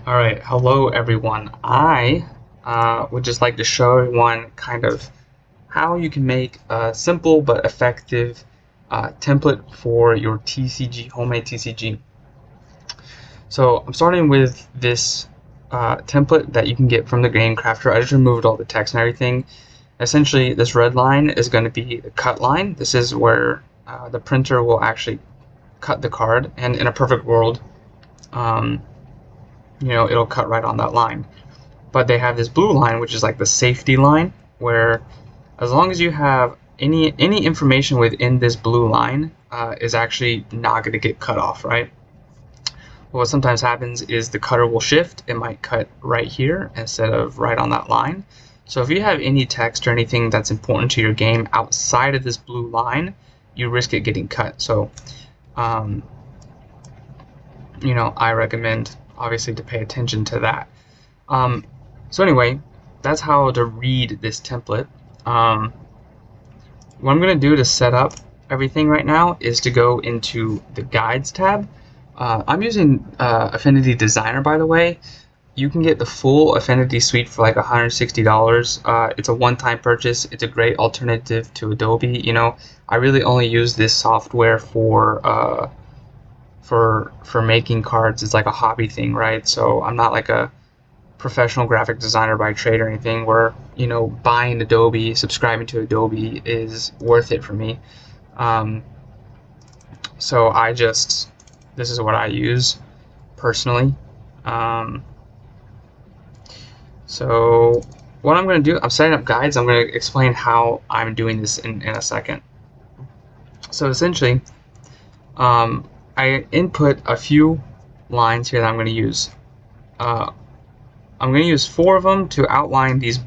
Alright, hello everyone. I would just like to show everyone kind of how you can make a simple but effective template for your TCG, homemade TCG. So I'm starting with this template that you can get from the Game Crafter. I just removed all the text and everything. Essentially, this red line is going to be the cut line. This is where the printer will actually cut the card, and in a perfect world, it'll cut right on that line. But they have this blue line, which is like the safety line, where as long as you have any information within this blue line is actually not going to get cut off, right? What sometimes happens is the cutter will shift. It might cut right here instead of right on that line. So if you have any text or anything that's important to your game outside of this blue line, you risk it getting cut. So, I recommend obviously to pay attention to that. So anyway, that's how to read this template. What I'm going to do to set up everything right now is to go into the Guides tab. I'm using Affinity Designer, by the way. You can get the full Affinity suite for like $160. It's a one-time purchase. It's a great alternative to Adobe. I really only use this software for making cards. It's like a hobby thing, right? So I'm not like a professional graphic designer by trade or anything where buying Adobe, subscribing to Adobe is worth it for me. So this is what I use personally. So what I'm going to do, I'm setting up guides. I'm going to explain how I'm doing this in a second. So essentially, I input a few lines here that I'm going to use. I'm going to use 4 of them to outline the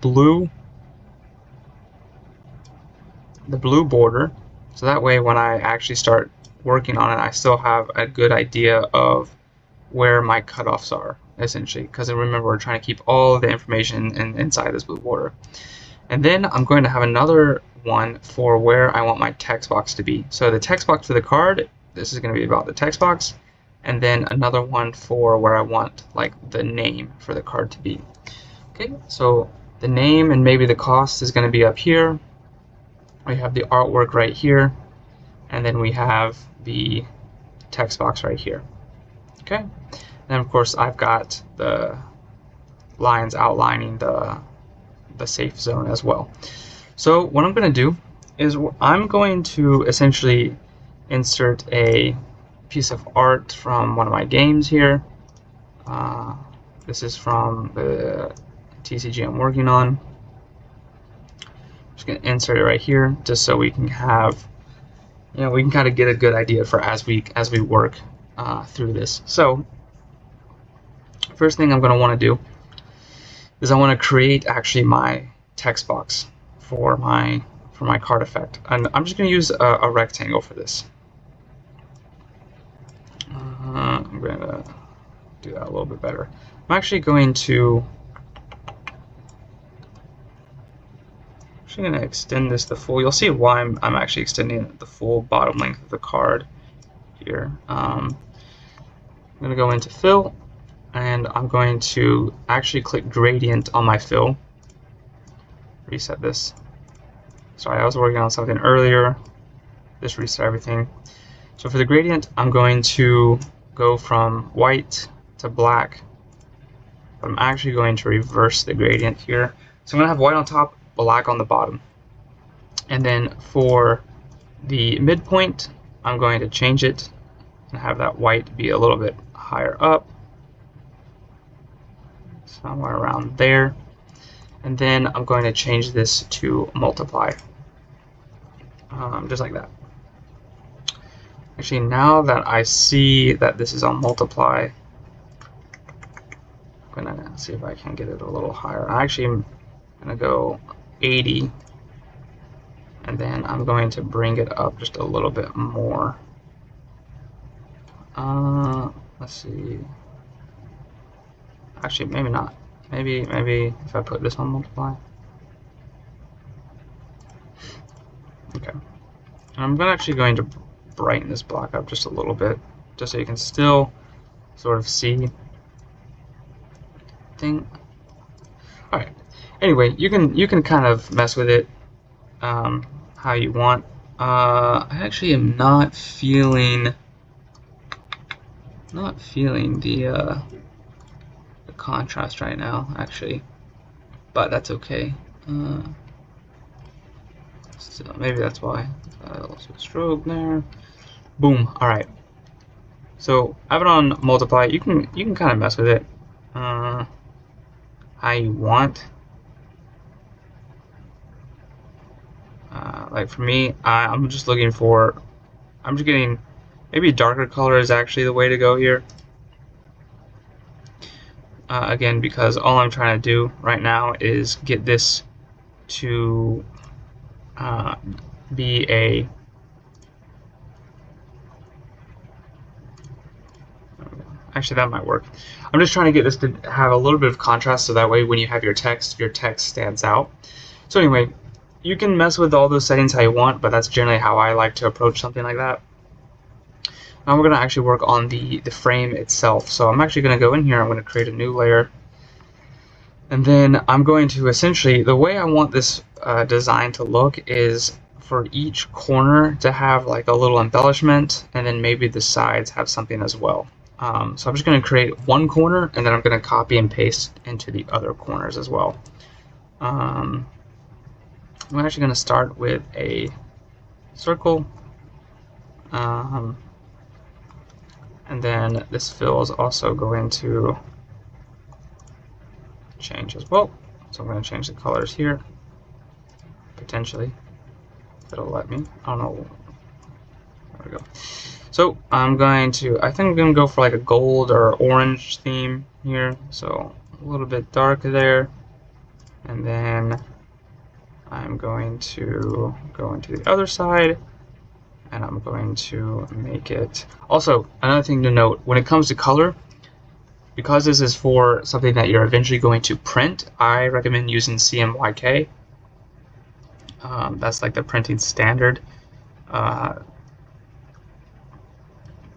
blue border. So that way when I actually start working on it, I still have a good idea of where my cutoffs are, essentially. Because remember, we're trying to keep all of the information inside this blue border. And then I'm going to have another one for where I want my text box to be. So the text box for the card, this is going to be about the text box, and then another one for where I want like the name for the card to be. Okay, so the name and maybe the cost is going to be up here. We have the artwork right here, and then we have the text box right here. Okay, and of course I've got the lines outlining the safe zone as well. So what I'm going to do is I'm going to essentially insert a piece of art from one of my games here. This is from the TCG I'm working on. I'm just going to insert it right here just so we can have, we can kind of get a good idea for as we work through this. So first thing I'm going to want to do is I want to create actually my text box for my card effect, and I'm just going to use a rectangle for this. I'm going to do that a little bit better. I'm actually going to extend this the full. You'll see why I'm actually extending the full bottom length of the card here. I'm going to go into fill, and I'm going to actually click gradient on my fill. Reset this. Sorry, I was working on something earlier. Just reset everything. So for the gradient, I'm going to go from white to black. But I'm actually going to reverse the gradient here. So I'm going to have white on top, black on the bottom. And then for the midpoint, I'm going to change it and have that white be a little bit higher up, somewhere around there. And then I'm going to change this to multiply, just like that. Actually, now that I see that this is on multiply, I'm going to see if I can get it a little higher. I actually am going to go 80, and then I'm going to bring it up just a little bit more. Let's see. Actually, maybe not. Maybe if I put this on multiply. Okay. And I'm actually going to brighten this block up just a little bit, just so you can still sort of see thing. All right. Anyway, you can kind of mess with it how you want. I actually am not feeling the contrast right now, actually, but that's okay. So maybe that's why. Also stroke there. Boom. All right. So I have it on multiply. You can kind of mess with it how you want. Like for me, I'm just looking for. I'm just getting maybe darker color is actually the way to go here. Again, because all I'm trying to do right now is get this to be a actually that might work. I'm just trying to get this to have a little bit of contrast so that way when you have your text stands out. So anyway, you can mess with all those settings how you want, but that's generally how I like to approach something like that. Now we're going to actually work on the frame itself. So I'm actually going to go in here, I'm going to create a new layer, and then I'm going to essentially, the way I want this design to look is for each corner to have like a little embellishment, and then maybe the sides have something as well. So I'm just going to create one corner, and then I'm going to copy and paste into the other corners as well. I'm actually going to start with a circle. And then this fill is also going to change as well. So I'm going to change the colors here, potentially. If it'll let me. I don't know. There we go. So I'm going to, I think I'm going to go for like a gold or orange theme here. So a little bit dark there. And then I'm going to go into the other side, and I'm going to make it. Also, another thing to note, when it comes to color, because this is for something that you're eventually going to print, I recommend using CMYK. That's like the printing standard.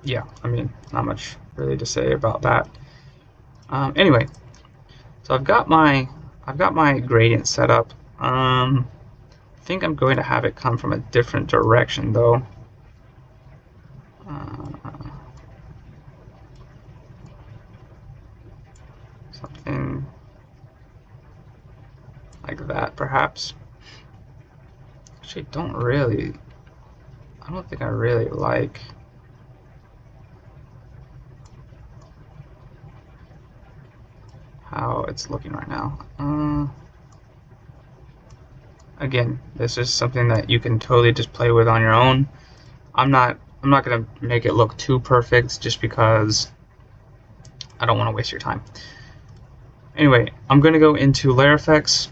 Yeah, I mean, not much really to say about that. Anyway, so I've got my gradient set up. I think I'm going to have it come from a different direction though. Something like that, perhaps. Actually, I don't think I really like how it's looking right now. Again, this is something that you can totally just play with on your own. I'm not gonna make it look too perfect just because I don't want to waste your time. Anyway, I'm gonna go into layer effects.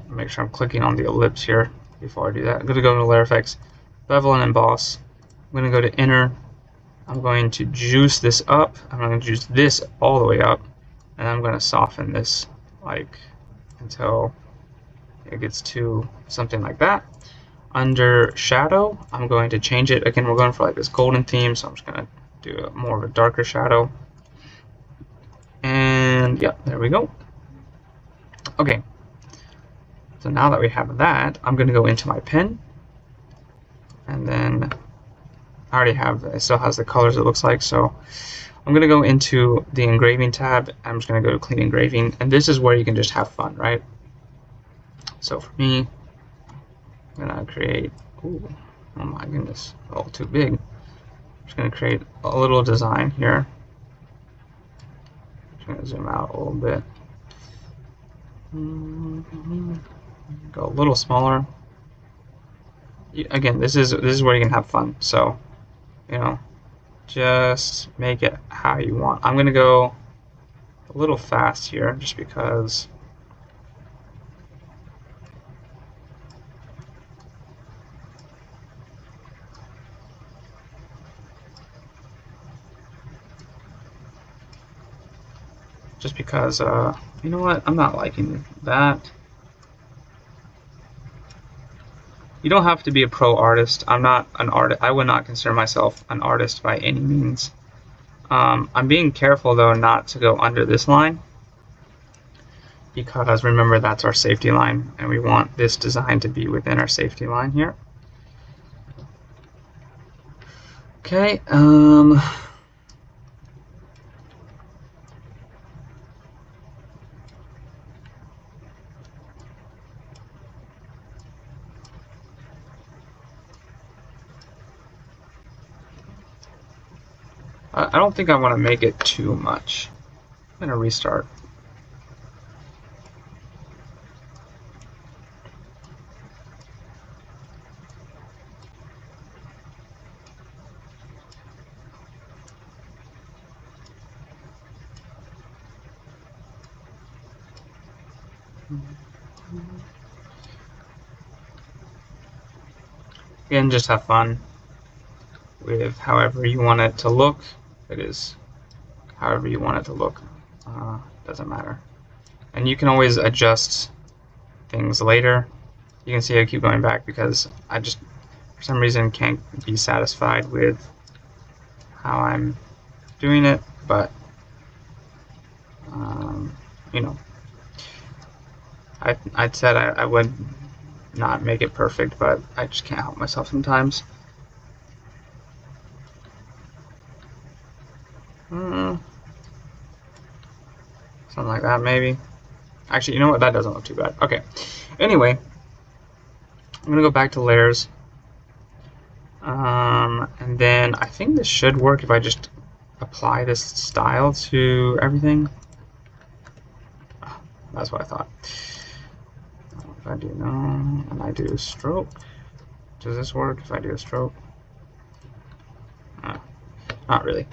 Make sure I'm clicking on the ellipse here before I do that. I'm gonna go into layer effects, bevel and emboss. I'm gonna go to inner. I'm going to juice this up. I'm going to juice this all the way up, and I'm going to soften this like until it gets to something like that. Under shadow, I'm going to change it. Again, we're going for like this golden theme, so I'm just going to do more of a darker shadow. And yeah, there we go. Okay, so now that we have that, I'm going to go into my pen, and then I already have, it still has the colors it looks like, so I'm going to go into the engraving tab. I'm just going to go to clean engraving, and this is where you can just have fun, right? So for me, I'm going to create, ooh, oh my goodness, a little too big. I'm just going to create a little design here. I'm just going to zoom out a little bit. Go a little smaller. Again, this is where you can have fun, so you know, just make it how you want. I'm gonna go a little fast here just because you know what, I'm not liking that. You don't have to be a pro artist. I'm not an artist. I would not consider myself an artist by any means. I'm being careful though not to go under this line, because remember that's our safety line and we want this design to be within our safety line here. Okay, I don't think I want to make it too much. I'm going to restart. Again, just have fun with however you want it to look. It is however you want it to look. Doesn't matter. And you can always adjust things later. You can see I keep going back because I just, for some reason, can't be satisfied with how I'm doing it, but you know, I said I would not make it perfect, but I just can't help myself sometimes. Something like that, maybe. Actually, you know what? That doesn't look too bad. Okay. Anyway, I'm gonna go back to layers, and then I think this should work if I just apply this style to everything. Oh, that's what I thought. If I do no, and I do a stroke, does this work if I do a stroke? Not really.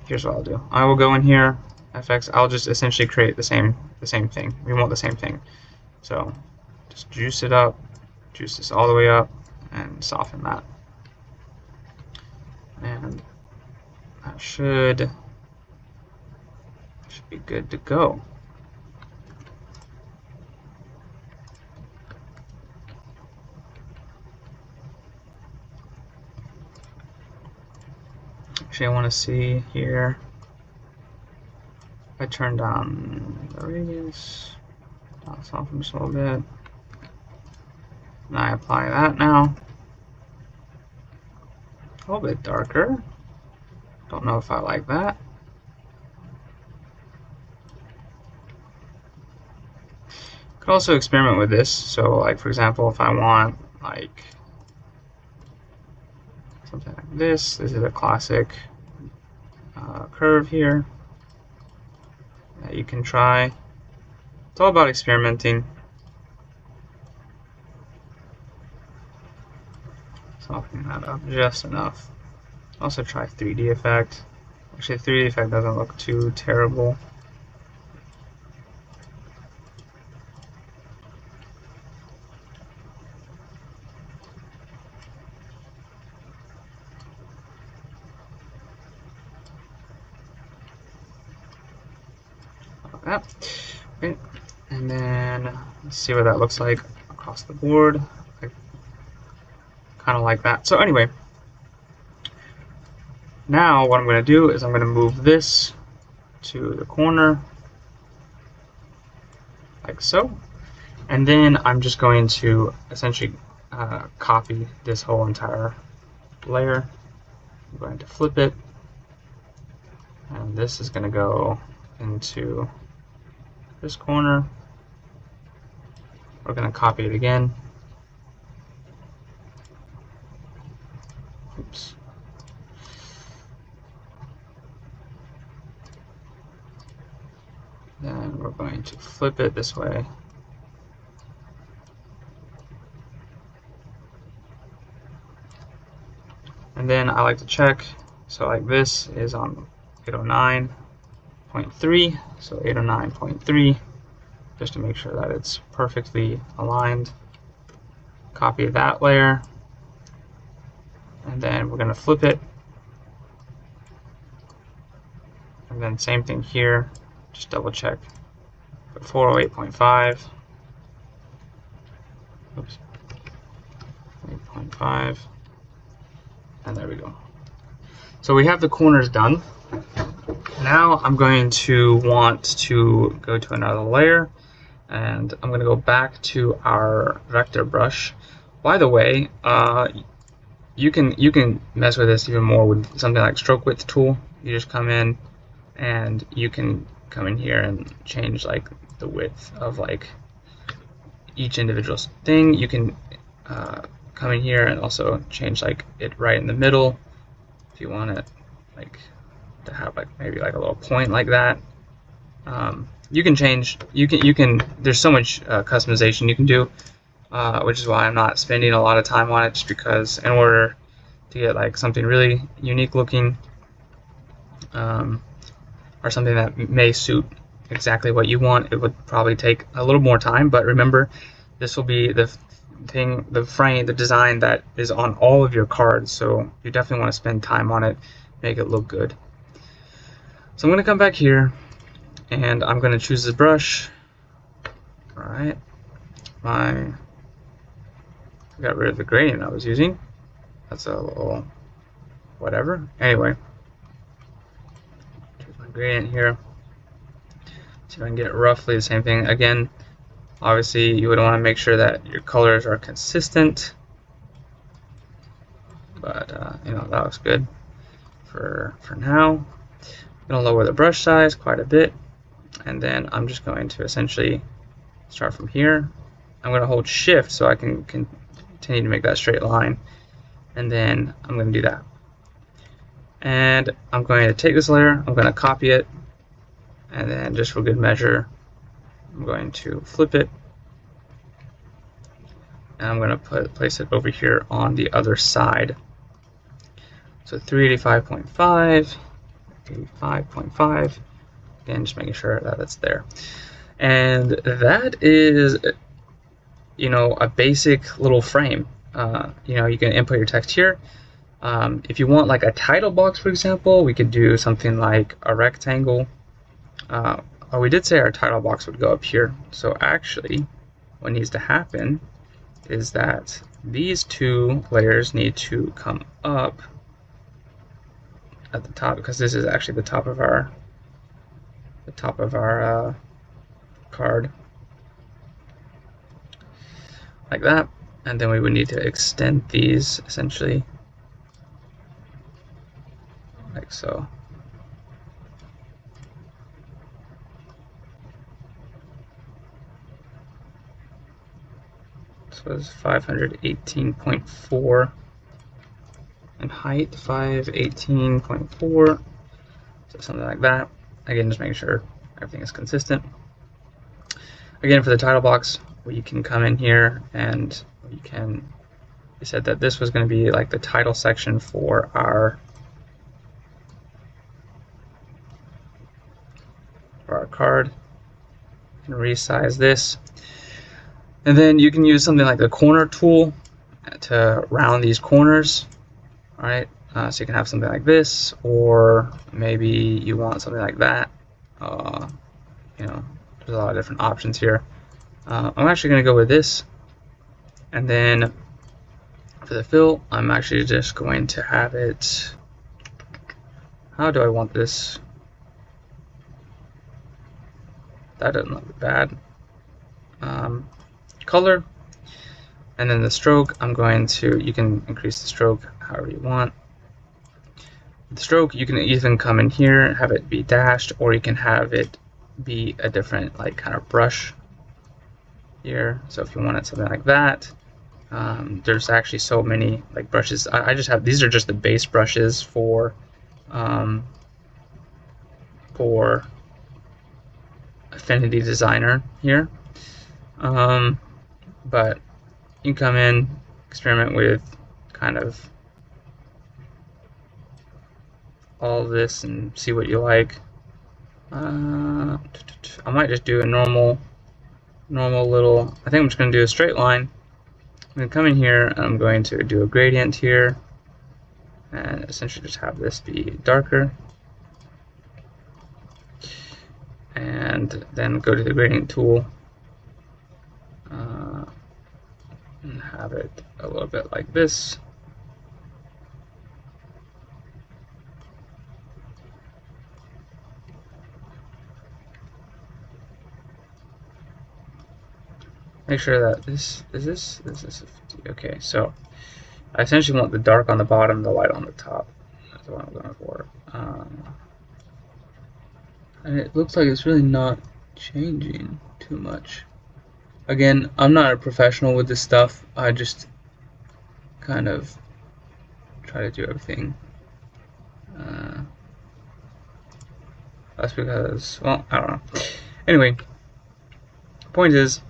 Here's what I'll do. I will go in here, FX. I'll just essentially create the same thing. We want the same thing. So just juice it up, juice this all the way up, and soften that. And that should be good to go. Actually, I want to see here. If I turn down the radius, I'll soften just a little bit. And I apply that now. A little bit darker. Don't know if I like that. Could also experiment with this. So, like for example, if I want like something like this. This is a classic curve here that you can try. It's all about experimenting. Softening that up just enough. Also try 3D effect. Actually, 3D effect doesn't look too terrible. Like that. Okay. And then let's see what that looks like across the board. Kind of like that. So anyway, now what I'm going to do is I'm going to move this to the corner like so, and then I'm just going to essentially copy this whole entire layer. I'm going to flip it, and this is going to go into this corner. We're going to copy it again. Oops. Then we're going to flip it this way. And then I like to check, so like this is on 809.3, so 809.3, just to make sure that it's perfectly aligned. Copy that layer, and then we're going to flip it. And then same thing here, just double check. 408.5. Oops. 8.5. And there we go. So we have the corners done. Now I'm going to want to go to another layer, and I'm going to go back to our vector brush. By the way, you can mess with this even more with something like stroke width tool. You just come in and you can come in here and change like the width of like each individual thing. You can come in here and also change like it right in the middle if you want it like to have like maybe like a little point like that. You can change, you can there's so much customization you can do, which is why I'm not spending a lot of time on it, just because in order to get like something really unique looking, or something that may suit exactly what you want, it would probably take a little more time. But remember, this will be the thing, the frame, the design that is on all of your cards, so you definitely want to spend time on it, make it look good. So I'm going to come back here and I'm going to choose the brush. Alright, I got rid of the gradient I was using. That's a little whatever. Anyway, choose my gradient here. See if I can get roughly the same thing. Again, obviously you would want to make sure that your colors are consistent, but you know, that looks good for now. I'm going to lower the brush size quite a bit, and then I'm just going to essentially start from here. I'm going to hold shift so I can continue to make that straight line, and then I'm going to do that. And I'm going to take this layer, I'm going to copy it, and then just for good measure, I'm going to flip it, and I'm going to place it over here on the other side. So 385.5, 85.5, again, just making sure that it's there. And that is, you know, a basic little frame. You know, you can input your text here. If you want like a title box, for example, we could do something like a rectangle. Oh, we did say our title box would go up here. So actually, what needs to happen is that these two layers need to come up at the top, because this is actually the top of our card, like that. And then we would need to extend these essentially like so. This was 518.4 and height 518.4, so something like that. Again, just making sure everything is consistent. Again, for the title box, we can come in here and we said that this was going to be like the title section for our card. And resize this, and then you can use something like the corner tool to round these corners. All right, so you can have something like this, or maybe you want something like that. You know, there's a lot of different options here. I'm actually going to go with this, and then for the fill, I'm actually just going to have it. How do I want this? That doesn't look bad. Color, and then the stroke, I'm going to, you can increase the stroke however you want. The stroke, you can even come in here and have it be dashed, or you can have it be a different like kind of brush here. So if you wanted something like that, there's actually so many like brushes. I just have, these are just the base brushes for Affinity Designer here. But you can come in, experiment with kind of all of this and see what you like. I might just do a normal little, I think I'm just going to do a straight line. I'm going to come in here and I'm going to do a gradient here and essentially just have this be darker. And then go to the gradient tool and have it a little bit like this. make sure that this is a 50. Okay, so I essentially want the dark on the bottom, the light on the top. That's what I'm going for. And it looks like it's really not changing too much. Again, I'm not a professional with this stuff. I just kind of try to do everything. That's because, well, I don't know. Anyway, point is,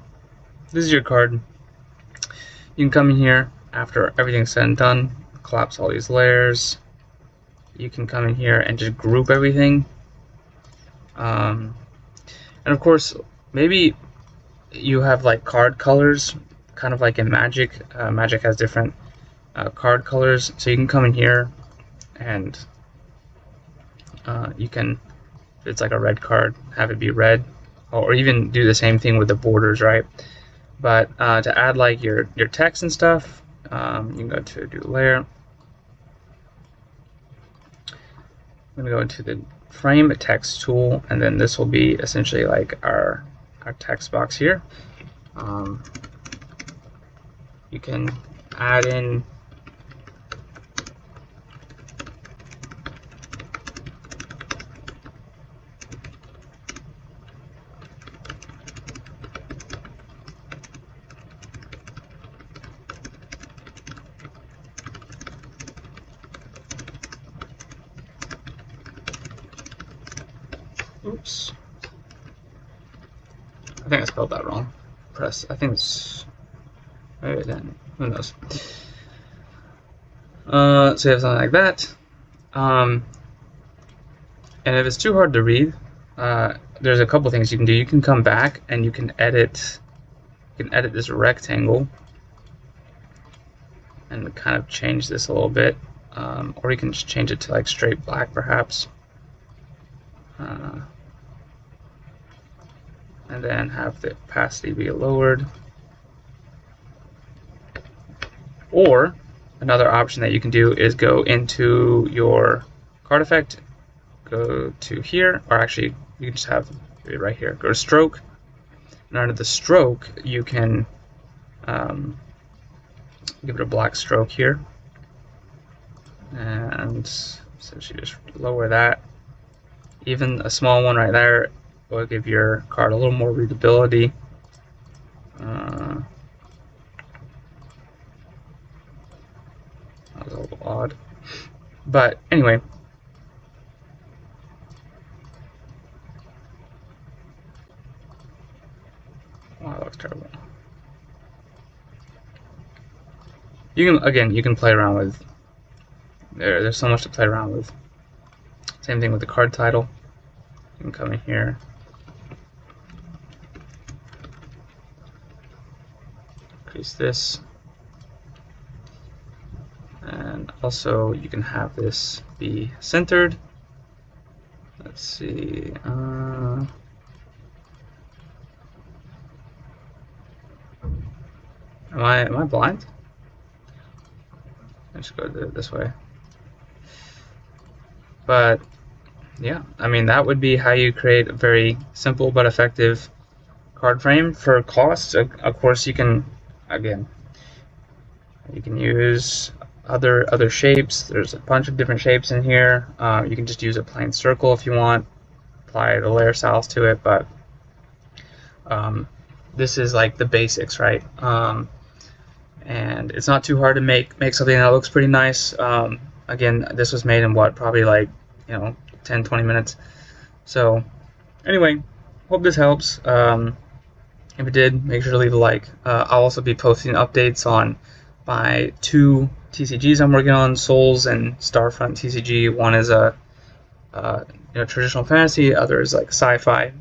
this is your card. You can come in here after everything's said and done, collapse all these layers. You can come in here and just group everything. And of course, maybe you have like card colors, kind of like in Magic. Magic has different card colors, so you can come in here and you can, if it's like a red card, have it be red, or even do the same thing with the borders, right? But to add like your text and stuff, you can go to do layer. I'm gonna go into the frame text tool, and then this will be essentially like our text box here. You can add in oops, I think I spelled that wrong. Press, I think it's, maybe then, who knows. So you have something like that. And if it's too hard to read, there's a couple things you can do. You can come back and you can edit this rectangle and kind of change this a little bit, or you can just change it to like straight black perhaps, and then have the opacity be lowered. Or another option that you can do is go into your card effect, go to here, or actually you can just have it right here, go to stroke, and under the stroke you can give it a black stroke here, and essentially just lower that. Even a small one right there will give your card a little more readability. That was a little odd, but anyway. Wow, that looks terrible. You can play around with. There's so much to play around with. Same thing with the card title. You can come in here, increase this, and also you can have this be centered. Let's see. Am I blind? Let's go this way. But yeah, I mean, that would be how you create a very simple but effective card frame. For cost, of course, you can, again, you can use other shapes. There's a bunch of different shapes in here. You can just use a plain circle if you want, apply the layer styles to it, but this is like the basics, right? And it's not too hard to make something that looks pretty nice. Again, this was made in what, probably like 10-20 minutes. So anyway, hope this helps. If it did, make sure to leave a like. I'll also be posting updates on my 2 TCGs I'm working on, Souls and Starfront TCG. One is a traditional fantasy, other is like sci-fi.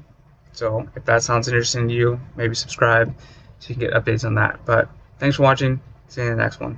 So if that sounds interesting to you, maybe subscribe so you can get updates on that. But thanks for watching. See you in the next one.